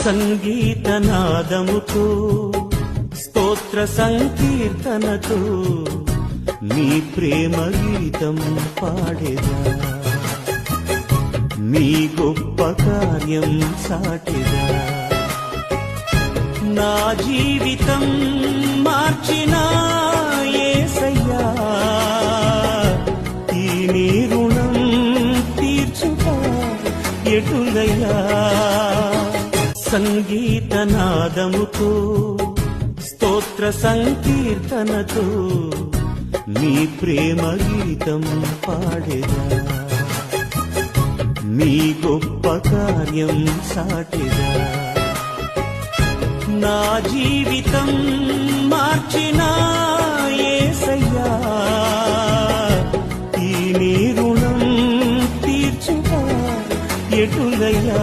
సంగీతనాదముతో స్తోత్ర సంకీర్తనతో నీ ప్రేమ గీతం పాడేదా, నీ గొప్ప కార్యం సాటెదా. నా జీవితం మార్చిన యేసయ్యా, ఈ నీ రుణం తీర్చుట ఎటులయ్యా. సంగీతనాదముతో స్తోత్ర సంకీర్తనతో నీ ప్రేమ గీతం పాడేదా, నీ గొప్ప కార్యం సాటెదా. నా జీవితం మార్చిన యేసయ్యా, ఈ నీ రుణం తీర్చుట ఎటులయ్యా.